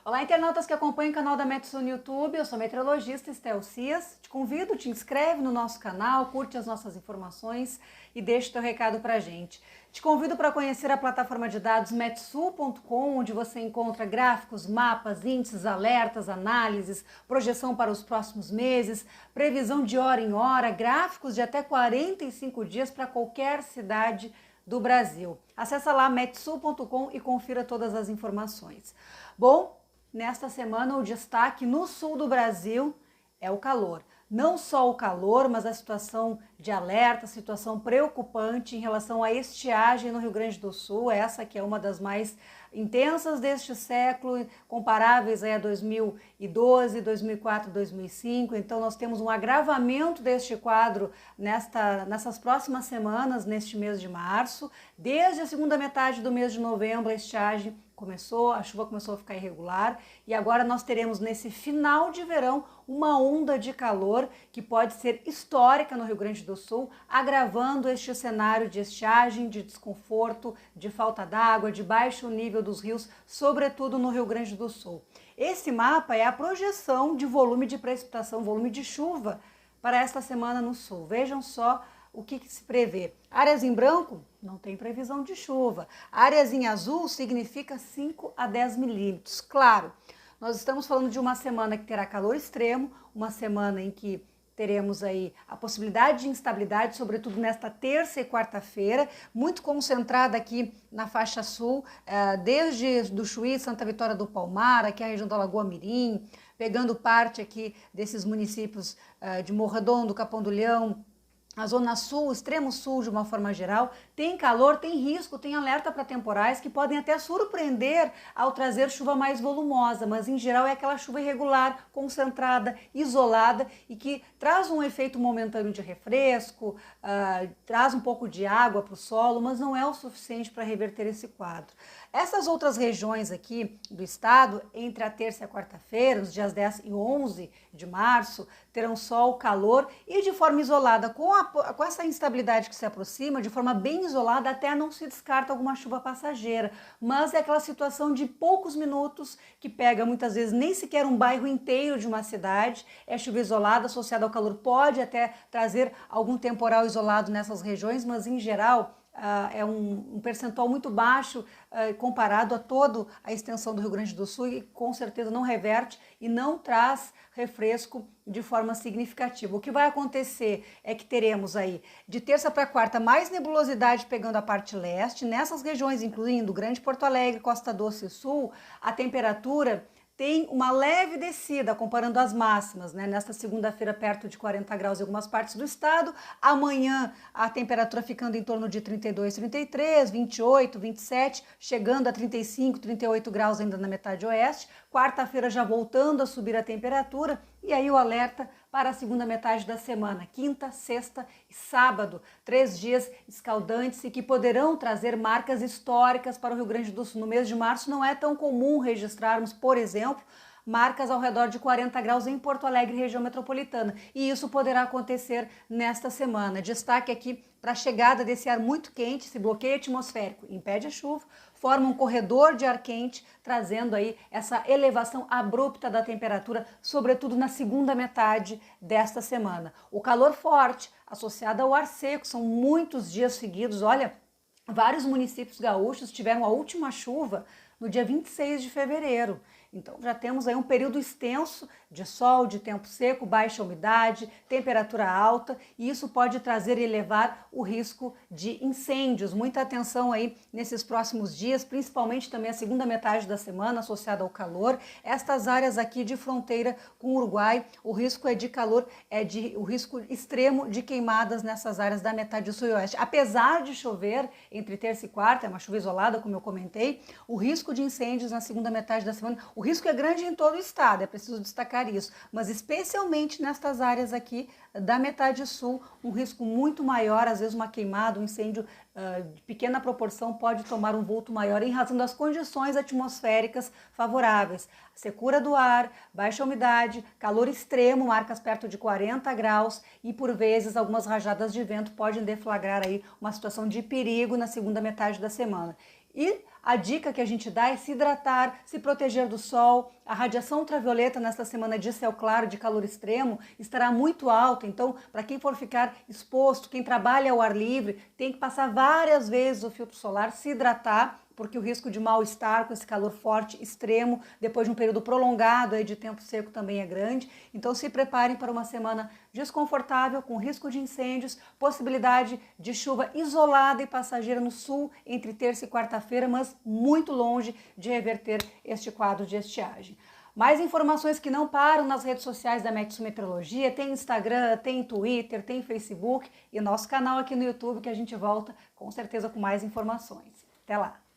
Olá, internautas que acompanham o canal da Metsul no YouTube, eu sou a meteorologista Estel Cias. Te convido, te inscreve no nosso canal, curte as nossas informações e deixa o teu recado pra gente. Te convido para conhecer a plataforma de dados metsul.com, onde você encontra gráficos, mapas, índices, alertas, análises, projeção para os próximos meses, previsão de hora em hora, gráficos de até 45 dias para qualquer cidade do Brasil. Acesse lá metsul.com e confira todas as informações. Bom, nesta semana, o destaque no sul do Brasil é o calor. Não só o calor, mas a situação de alerta, situação preocupante em relação à estiagem no Rio Grande do Sul, essa que é uma das mais intensas deste século, comparáveis a 2012, 2004, 2005. Então nós temos um agravamento deste quadro nessas próximas semanas, neste mês de março. Desde a segunda metade do mês de novembro, a estiagem começou, a chuva começou a ficar irregular e agora nós teremos nesse final de verão uma onda de calor que pode ser histórica no Rio Grande do Sul, agravando este cenário de estiagem, de desconforto, de falta d'água, de baixo nível dos rios, sobretudo no Rio Grande do Sul. Esse mapa é a projeção de volume de precipitação, volume de chuva para esta semana no sul. Vejam só o que se prevê. Áreas em branco, não tem previsão de chuva. Áreas em azul significa 5 a 10 milímetros. Claro, nós estamos falando de uma semana que terá calor extremo, uma semana em que teremos aí a possibilidade de instabilidade, sobretudo nesta terça e quarta-feira, muito concentrada aqui na faixa sul, desde do Chuí, Santa Vitória do Palmar, aqui a região da Lagoa Mirim, pegando parte aqui desses municípios de Morro Redondo, Capão do Leão, a zona sul, extremo sul de uma forma geral, tem calor, tem risco, tem alerta para temporais que podem até surpreender ao trazer chuva mais volumosa, mas em geral é aquela chuva irregular, concentrada, isolada e que traz um efeito momentâneo de refresco, traz um pouco de água para o solo, mas não é o suficiente para reverter esse quadro. Essas outras regiões aqui do estado, entre a terça e a quarta-feira, os dias 10 e 11 de março, terão sol, calor e de forma isolada, com essa instabilidade que se aproxima, de forma bem isolada, até não se descarta alguma chuva passageira, mas é aquela situação de poucos minutos que pega muitas vezes nem sequer um bairro inteiro de uma cidade, é chuva isolada associada ao calor, pode até trazer algum temporal isolado nessas regiões, mas em geral é um percentual muito baixo comparado a toda a extensão do Rio Grande do Sul e com certeza não reverte e não traz refresco de forma significativa. O que vai acontecer é que teremos aí de terça para quarta mais nebulosidade pegando a parte leste, nessas regiões incluindo Grande Porto Alegre, Costa Doce e Sul, a temperatura tem uma leve descida, comparando as máximas, né? Nesta segunda-feira perto de 40 graus em algumas partes do estado, amanhã a temperatura ficando em torno de 32, 33, 28, 27, chegando a 35, 38 graus ainda na metade oeste, quarta-feira já voltando a subir a temperatura e aí o alerta para a segunda metade da semana, quinta, sexta e sábado, 3 dias escaldantes e que poderão trazer marcas históricas para o Rio Grande do Sul. No mês de março não é tão comum registrarmos, por exemplo, marcas ao redor de 40 graus em Porto Alegre, região metropolitana. E isso poderá acontecer nesta semana. Destaque aqui para a chegada desse ar muito quente, esse bloqueio atmosférico impede a chuva, forma um corredor de ar quente, trazendo aí essa elevação abrupta da temperatura, sobretudo na segunda metade desta semana. O calor forte, associado ao ar seco, são muitos dias seguidos. Olha, vários municípios gaúchos tiveram a última chuva no dia 26 de fevereiro. Então já temos aí um período extenso de sol, de tempo seco, baixa umidade, temperatura alta e isso pode trazer e elevar o risco de incêndios. Muita atenção aí nesses próximos dias, principalmente também a segunda metade da semana associada ao calor. Estas áreas aqui de fronteira com o Uruguai, o risco é de calor, o risco extremo de queimadas nessas áreas da metade sul e oeste. Apesar de chover entre terça e quarta, é uma chuva isolada, como eu comentei, o risco de incêndios na segunda metade da semana, o risco é grande em todo o estado, é preciso destacar isso, mas especialmente nestas áreas aqui da metade sul, um risco muito maior, às vezes uma queimada, um incêndio de pequena proporção pode tomar um vulto maior em razão das condições atmosféricas favoráveis. Secura do ar, baixa umidade, calor extremo, marcas perto de 40 graus e por vezes algumas rajadas de vento podem deflagrar aí uma situação de perigo na segunda metade da semana. E a dica que a gente dá é se hidratar, se proteger do sol. A radiação ultravioleta nesta semana de céu claro, de calor extremo, estará muito alta. Então, para quem for ficar exposto, quem trabalha ao ar livre, tem que passar várias vezes o filtro solar, se hidratar, porque o risco de mal-estar com esse calor forte, extremo, depois de um período prolongado aí de tempo seco também é grande. Então se preparem para uma semana desconfortável, com risco de incêndios, possibilidade de chuva isolada e passageira no sul entre terça e quarta-feira, mas muito longe de reverter este quadro de estiagem. Mais informações que não param nas redes sociais da Metsu Meteorologia, tem Instagram, tem Twitter, tem Facebook e nosso canal aqui no YouTube que a gente volta com certeza com mais informações. Até lá!